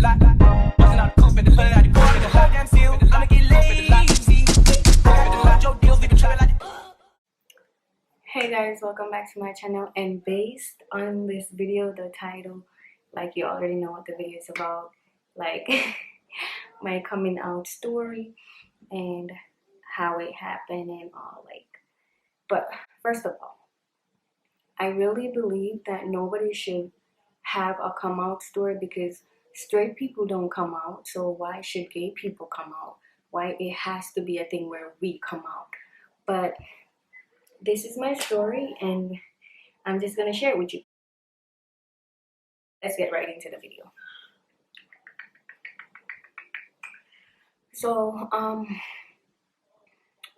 lot. Busting out the coupe and the hood out the car. The goddamn seal, I'ma get lazy. Your deals, we can try like. Hey guys, welcome back to my channel, and based on this video, the title, like you already know what the video is about, like my coming out story and how it happened and all, like. But first of all, I really believe that nobody should have a come out story because straight people don't come out, so why should gay people come out? Why it has to be a thing where we come out? But this is my story and I'm just gonna share it with you. Let's get right into the video. So,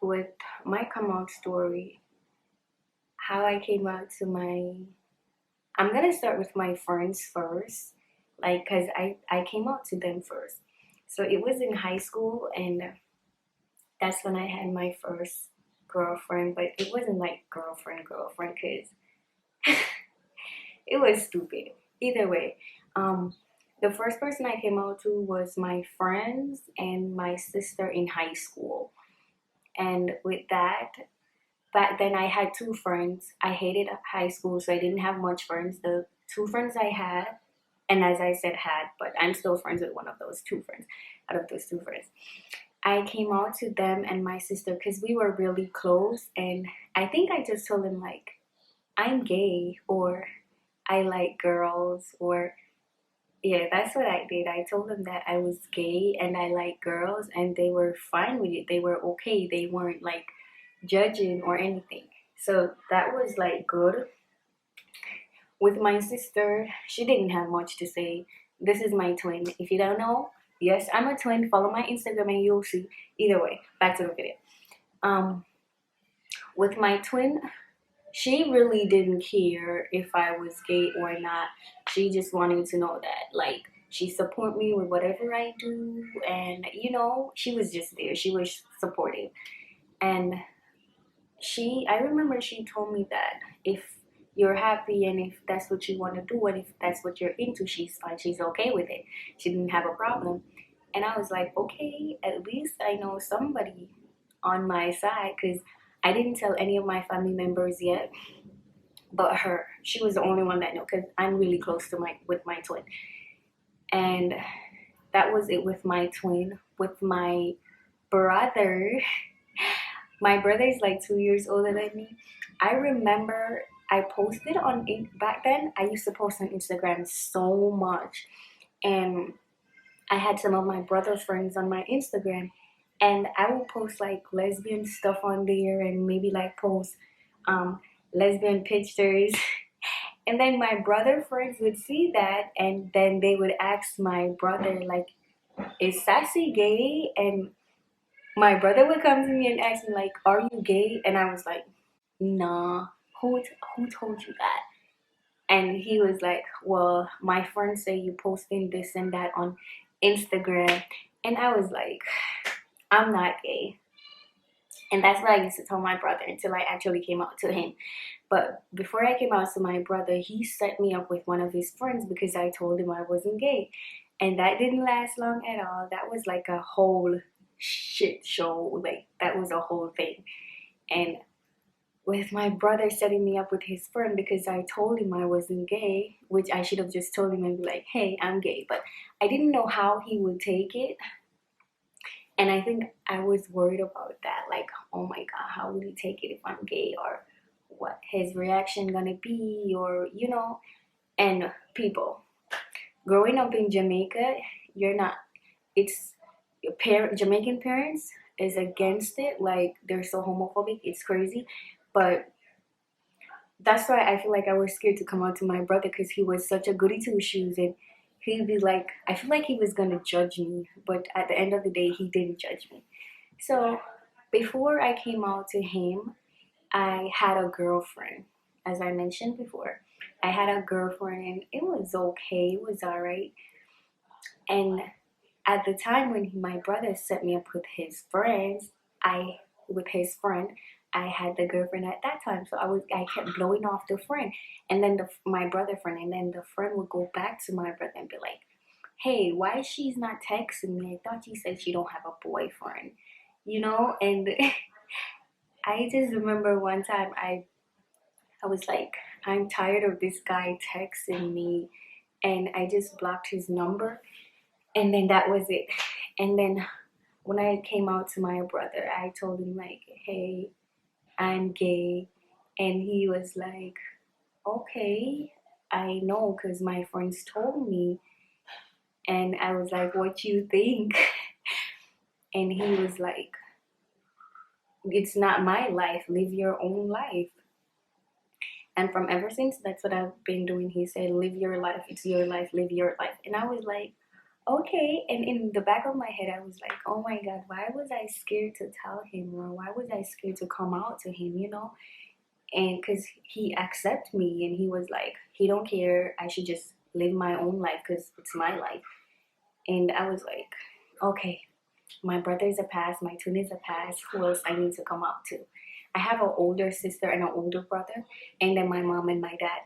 with my come out story, how I came out to I'm gonna start with my friends first, like, cause I came out to them first. So it was in high school, and that's when I had my first girlfriend, but it wasn't like girlfriend, cause it was stupid. Either way, the first person I came out to was my friends and my sister in high school. And with that, back then I had two friends. I hated high school, so I didn't have much friends. The two friends I had, and as I said had, but I'm still friends with one of those two friends, out of those two friends. I came out to them and my sister because we were really close, and I think I just told them like, I'm gay, or I like girls, or yeah, that's what I did. I told them that I was gay and I like girls, and they were fine with it. They were okay. They weren't like judging or anything. So that was like good. With my sister, she didn't have much to say. This is my twin. If you don't know, yes, I'm a twin. Follow my Instagram and you'll see. Either way, back to the video. With my twin, she really didn't care if I was gay or not. She just wanted to know that, like, she support me with whatever I do, and you know, she was just there. She was supportive, and I remember she told me that if you're happy and if that's what you want to do and if that's what you're into, she's fine. She's okay with it. She didn't have a problem, and I was like, okay, at least I know somebody on my side, because I didn't tell any of my family members yet, but her. She was the only one that knew, because I'm really close to with my twin. And that was it with my twin. With my brother, my brother is like 2 years older than me. I remember I posted on back then. I used to post on Instagram so much, and I had some of my brother's friends on my Instagram, and I would post like lesbian stuff on there, and maybe like post lesbian pictures. And then my brother friends would see that, and then they would ask my brother like, is Sassy gay? And my brother would come to me and ask me like, are you gay? And I was like, nah, who told you that? And he was like, well, my friends say you posting this and that on Instagram. And I was like, I'm not gay. And that's what I used to tell my brother until I actually came out to him. But before I came out to my brother, he set me up with one of his friends because I told him I wasn't gay. And that didn't last long at all. That was like a whole shit show. Like, that was a whole thing. And with my brother setting me up with his friend because I told him I wasn't gay, which I should have just told him and be like, hey, I'm gay. But I didn't know how he would take it. And I think I was worried about that. Like, oh my God, how will he take it if I'm gay? Or what his reaction gonna be? Or, you know, and people. Growing up in Jamaica, Jamaican parents is against it. Like, they're so homophobic, it's crazy. But that's why I feel like I was scared to come out to my brother, because he was such a goody two shoes, and he'd be like, I feel like he was gonna judge me, but at the end of the day, he didn't judge me. So before I came out to him, I had a girlfriend. As I mentioned before, I had a girlfriend, and it was okay, it was alright. And at the time when my brother set me up with his friends, with his friend, I had the girlfriend at that time. So I kept blowing off the friend, and then my brother friend, and then the friend would go back to my brother and be like, hey, why she's not texting me? I thought she said she don't have a boyfriend, you know? And I just remember one time I was like, I'm tired of this guy texting me, and I just blocked his number, and then that was it. And then when I came out to my brother, I told him like, hey, I'm gay, and he was like, okay, I know because my friends told me. And I was like, what you think? And he was like, it's not my life, live your own life. And from ever since, that's what I've been doing. He said, live your life, it's your life, live your life. And I was like, okay. And in the back of my head, I was like, oh my God, why was I scared to tell him? Or why was I scared to come out to him, you know? And because he accepted me, and he was like, he don't care, I should just live my own life because it's my life. And I was like, okay, my brother is a pass, my twin is a pass, who else I need to come out to? I have an older sister and an older brother, and then my mom and my dad.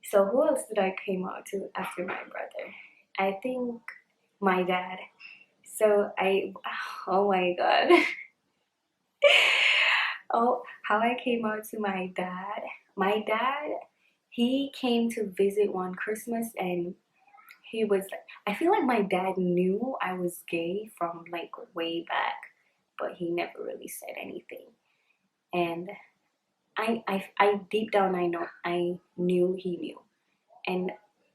So who else did I came out to after my brother? I think my dad. So oh my God. Oh, how I came out to my dad. My dad, he came to visit one Christmas, and he was, I feel like my dad knew I was gay from like way back, but he never really said anything. And I deep down, I knew he knew. And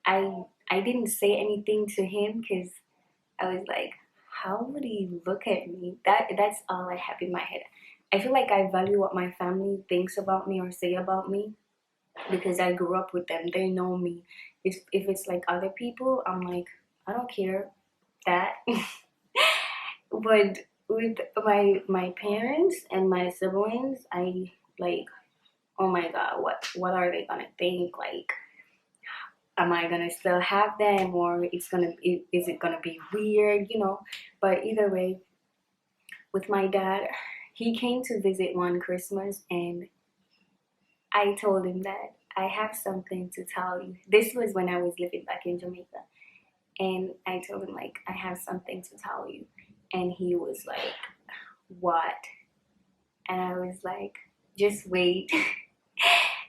I didn't say anything to him because I was like, how would he look at me? That's all I have in my head. I feel like I value what my family thinks about me or say about me because I grew up with them. They know me. If it's like other people, I'm like, I don't care that. But with my parents and my siblings, I like, oh my God, what are they gonna think? Like, am I gonna still have them, or is it gonna be weird, you know? But either way, with my dad, he came to visit one Christmas, and I told him that I have something to tell you. This was when I was living back in Jamaica, and I told him like, I have something to tell you, and he was like, what? And I was like, just wait.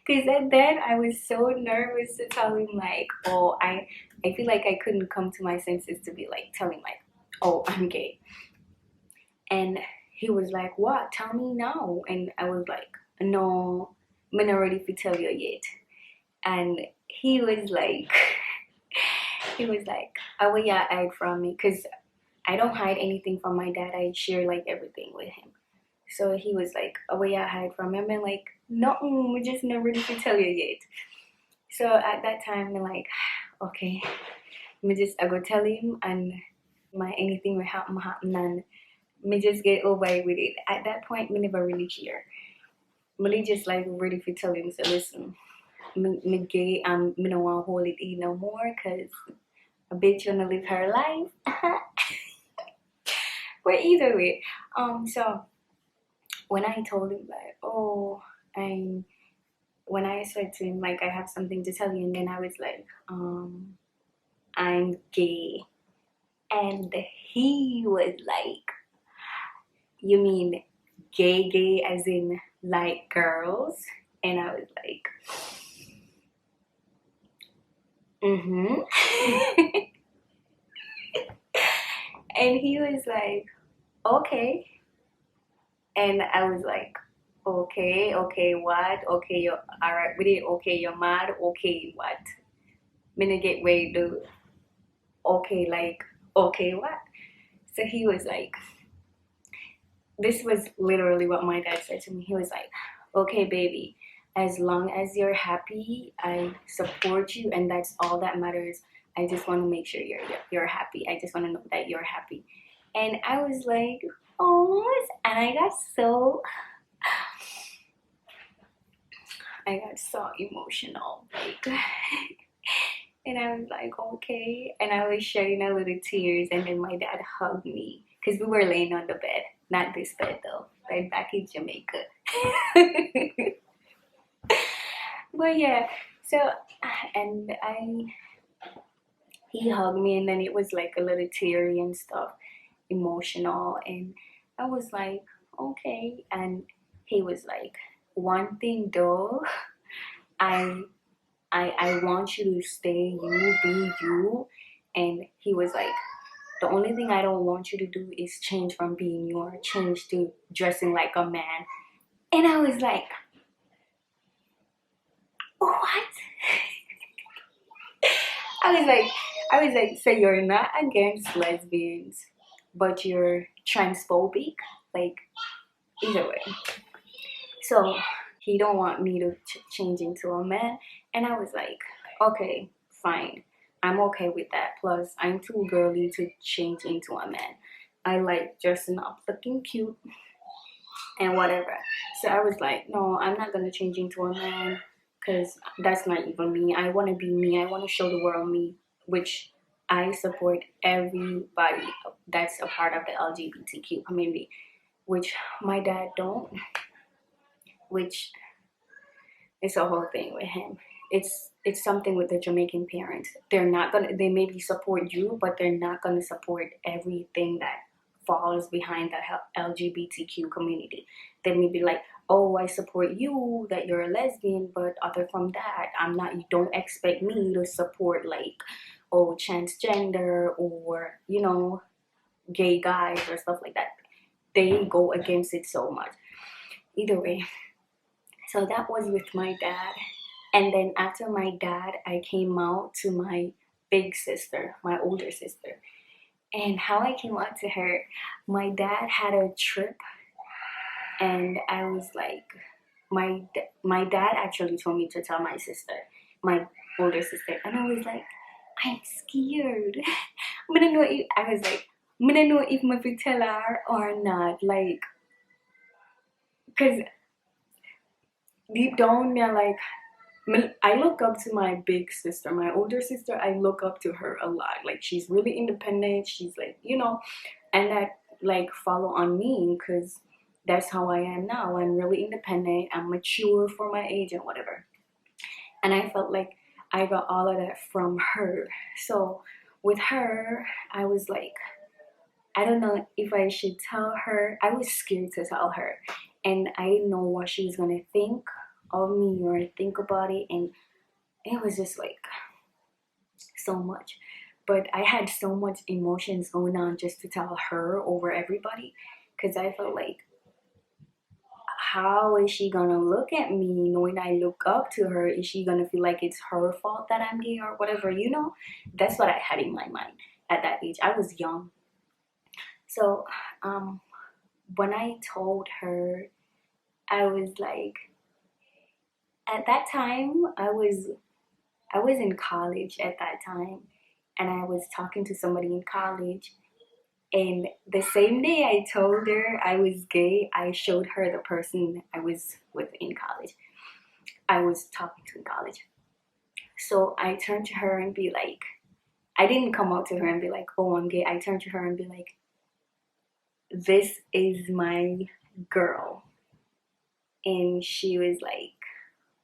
Because then I was so nervous to tell him like, oh, I feel like I couldn't come to my senses to be like telling like, oh, I'm gay. And he was like, what? Tell me now. And I was like, no, I'm not ready to tell you yet. And he was like, he was like, I will yeah hide from me because I don't hide anything from my dad. I share like everything with him. So he was like, oh, will I hide from him? And like, no, we just not ready to tell you yet. So at that time, I'm like, okay, I go tell him, and my anything will happen, and me just get over with it. At that point, me never really care. Me just like ready to tell him, so listen, me gay, me don't want to hold it in no more, cause a bitch wanna live her life. But either way, so when I told him that, oh, I'm when I said to him like, I have something to tell you, and then I was like, I'm gay. And he was like, you mean gay as in like girls? And I was like, mm-hmm. And he was like, okay. And I was like, okay, what? Okay, you're alright with it? Okay, you're mad? Okay, what? Me get ready to, okay, like, okay, what? So he was like, this was literally what my dad said to me. He was like, okay, baby, as long as you're happy, I support you, and that's all that matters. I just want to make sure you're happy. I just want to know that you're happy. And I was like, oh, and I got so emotional, like, and I was like, okay, and I was shedding a little tears, and then my dad hugged me because we were laying on the bed, not this bed though, right back in Jamaica. But yeah, so and he hugged me, and then it was like a little teary and stuff, emotional, and I was like, okay. And he was like, one thing though, I I want you to stay you, be you. And he was like, the only thing I don't want you to do is change from being you or change to dressing like a man. And I was like, what? I was like, so you're not against lesbians, but you're transphobic? Like, either way. So he don't want me to change into a man. And I was like, okay, fine. I'm okay with that. Plus, I'm too girly to change into a man. I like dressing up, looking cute, and whatever. So I was like, no, I'm not gonna change into a man because that's not even me. I want to be me. I want to show the world me, which I support everybody that's a part of the LGBTQ community, which my dad don't, which is a whole thing with him. It's something with the Jamaican parents. They're not gonna. They maybe support you, but they're not gonna support everything that falls behind the LGBTQ community. They may be like, "Oh, I support you that you're a lesbian, but other from that, I'm not. You don't expect me to support like, oh, transgender or gay guys or stuff like that." They go against it so much. Either way, so that was with my dad. And then after my dad, I came out to my big sister, my older sister. And how I came out to her, my dad had a trip, and I was like, my dad actually told me to tell my sister, my older sister, and I was like, I'm scared. I don't know if I was like, I don't know if I should tell her or not, like, cause deep down, yeah, like I look up to my big sister, my older sister. I look up to her a lot. Like she's really independent. She's like, and that like follow on me because that's how I am now. I'm really independent. I'm mature for my age and whatever. And I felt like I got all of that from her. So with her, I was like, I don't know if I should tell her. I was scared to tell her, and I didn't know what she was gonna think of me or think about it, and it was just like so much. But I had so much emotions going on just to tell her over everybody because I felt like, how is she gonna look at me knowing I look up to her? Is she gonna feel like it's her fault that I'm gay or whatever? That's what I had in my mind at that age. I was young. So when I told her, I was like, at that time, I was in college at that time, and I was talking to somebody in college. And the same day I told her I was gay, I showed her the person I was with in college. I was talking to in college. So I turned to her and be like, I didn't come out to her and be like, oh, I'm gay. I turned to her and be like, this is my girl. And she was like,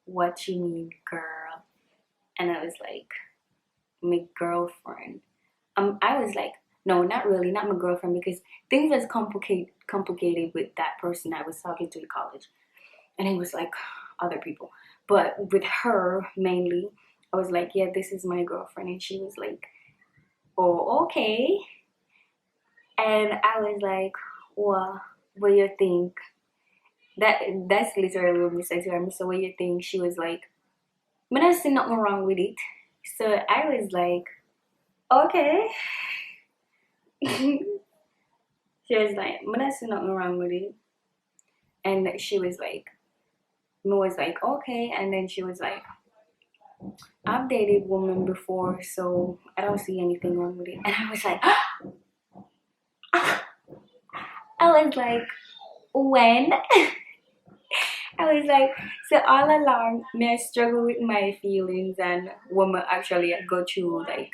what you mean, girl? And I was like, my girlfriend. I was like, no, not really, not my girlfriend, because things was complicated with that person I was talking to in college, and it was like other people, but with her mainly, I was like, yeah, this is my girlfriend, and she was like, oh, okay, and I was like, well, what do you think? That's literally what we said to her. So what do you think? She was like, I don't see nothing wrong with it. So I was like, okay. She was like, I don't see nothing wrong with it. And she was like, I was like, okay. And then she was like, I've dated women before, so I don't see anything wrong with it. And I was like, I was like, when? I was like, so all along, me I struggle with my feelings and women actually I go through like,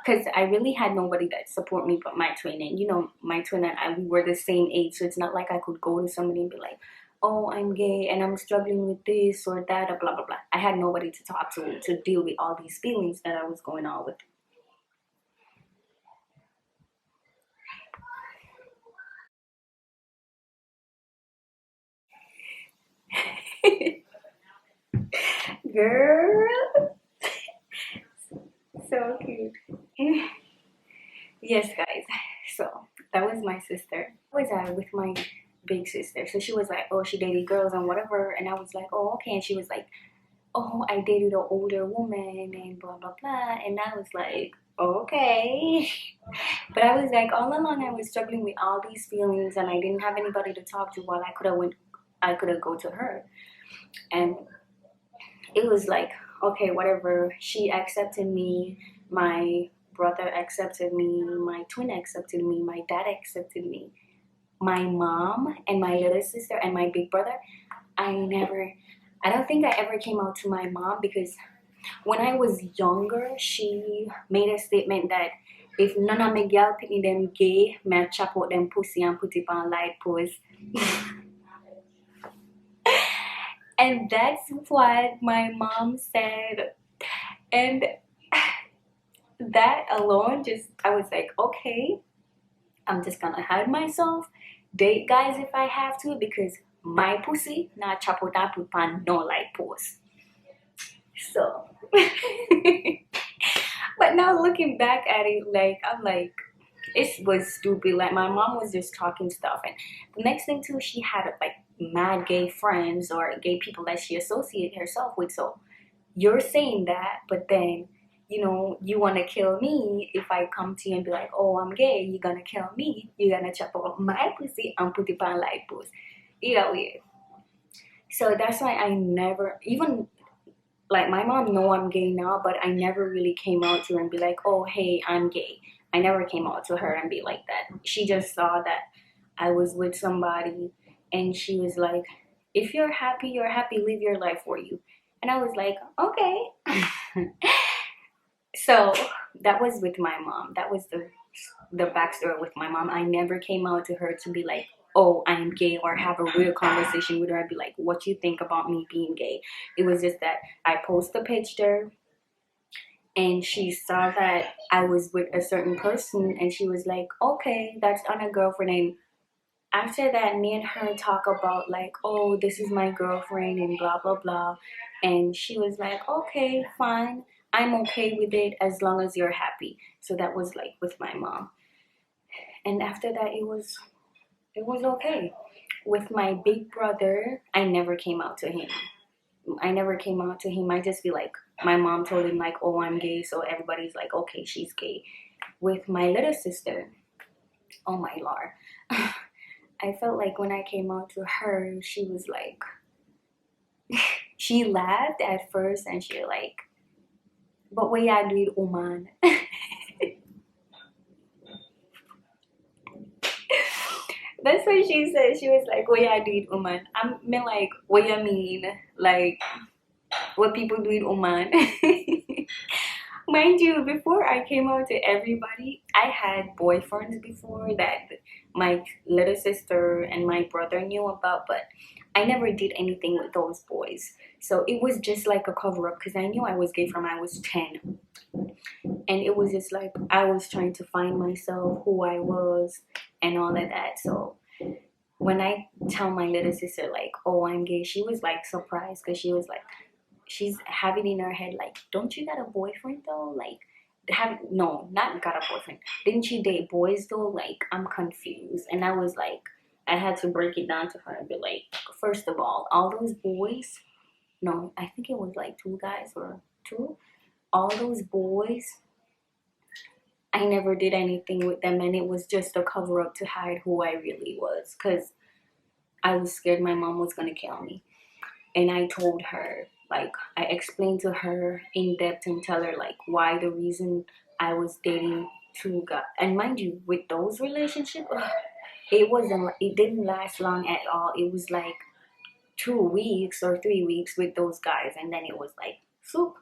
because I really had nobody that support me but my twin. And my twin and I, we were the same age, so it's not like I could go to somebody and be like, oh, I'm gay and I'm struggling with this or that or blah blah blah. I had nobody to talk to deal with all these feelings that I was going on with. Girl, so cute. Yes, guys. So that was my sister. I was with my big sister. So she was like, oh, she dated girls and whatever. And I was like, oh, okay. And she was like, oh, I dated an older woman and blah, blah, blah. And I was like, okay. But I was like, all along I was struggling with all these feelings and I didn't have anybody to talk to while I could have go to her. And it was like, okay, whatever. She accepted me. My brother accepted me. My twin accepted me. My dad accepted me. My mom and my little sister and my big brother, I don't think I ever came out to my mom because when I was younger, she made a statement that if none of my girl pick me them gay, me chop out them pussy and put it on light post. And that's what my mom said. And that alone I was like, okay, I'm just gonna hide myself, date guys if I have to, because my pussy not chop out and put on no light post. So but now looking back at it, like I'm like, it was stupid. Like my mom was just talking stuff, and the next thing too, she had like mad gay friends or gay people that she associated herself with. So you're saying that, but then you want to kill me if I come to you and be like, oh, I'm gay. You're gonna kill me. You're gonna chop up my pussy and put it on light post. You know, weird. So that's why I never even like my mom know I'm gay now, but I never really came out to her and be like, oh, hey, I'm gay. I never came out to her and be like that. She just saw that I was with somebody and she was like, if you're happy, live your life for you. And I was like, okay. So that was with my mom. That was the backstory with my mom. I never came out to her to be like, oh, I'm gay, or have a real conversation with her. I'd be like, what you think about me being gay? It was just that I post a picture and she saw that I was with a certain person and she was like, okay, that's on a girlfriend. And after that, me and her talk about like, oh, this is my girlfriend and blah, blah, blah. And she was like, okay, fine. I'm okay with it as long as you're happy. So that was like with my mom. And after that, it was okay. With my big brother, I never came out to him. I just feel like my mom told him like, oh, I'm gay. So everybody's like, okay, she's gay. With my little sister, oh my lord. I felt like when I came out to her, she was like, she laughed at first and she like, but what y'all do it, woman? That's what she said. She was like, what y'all do it, woman? I mean like, what you mean? Like, what people do it, woman? Mind you, before I came out to everybody, I had boyfriends before that my little sister and my brother knew about, but I never did anything with those boys. So it was just like a cover up because I knew I was gay from I was 10. And it was just like I was trying to find myself, who I was, and all of that. So when I tell my little sister, like, oh, I'm gay, she was like surprised because she was like, she's having in her head like, don't you got a boyfriend though? Like, no, not got a boyfriend. Didn't you date boys though? Like, I'm confused. And I was like, I had to break it down to her and be like, first of all those boys, no, I think it was like 2 guys or 2. All those boys, I never did anything with them, and it was just a cover up to hide who I really was because I was scared my mom was gonna kill me. And I told her, like, I explained to her in depth and tell her like why the reason I was dating 2 guys. And mind you, with those relationships, it didn't last long at all. It was like 2 weeks or 3 weeks with those guys, and then it was like swoop,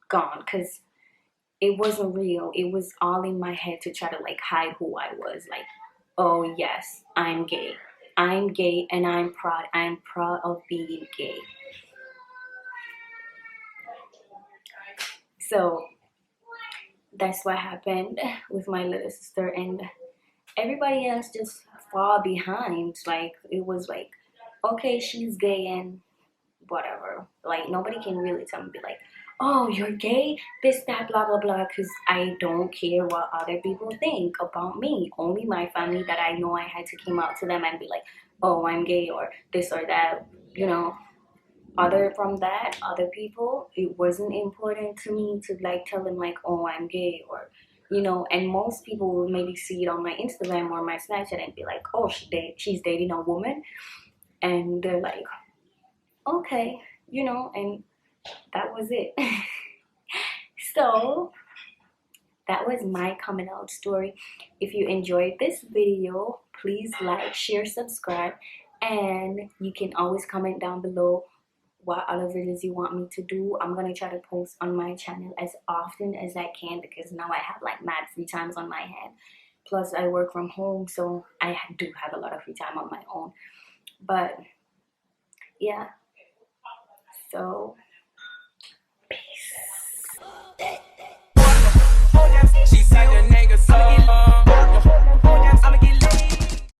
gone, because it wasn't real. It was all in my head to try to like hide who I was. Like, oh yes, I'm gay. I'm gay and I'm proud. I'm proud of being gay. So that's what happened with my little sister, and everybody else just fall behind. Like, it was like, okay, she's gay and whatever. Like nobody can really tell me, be like, oh, you're gay, this, that, blah, blah, blah, because I don't care what other people think about me. Only my family that I know, I had to come out to them and be like, oh, I'm gay or this or that, you know. Other from that, other people, it wasn't important to me to like tell them like, oh, I'm gay, or you know. And most people will maybe see it on my Instagram or my Snapchat and be like, oh, she's dating a woman, and they're like, okay, you know, and that was it. So that was my coming out story. If you enjoyed this video, please like, share, subscribe, and you can always comment down below what other videos you want me to do. I'm gonna try to post on my channel as often as I can, because now I have like mad free times on my hand. Plus I work from home, so I do have a lot of free time on my own. But yeah, so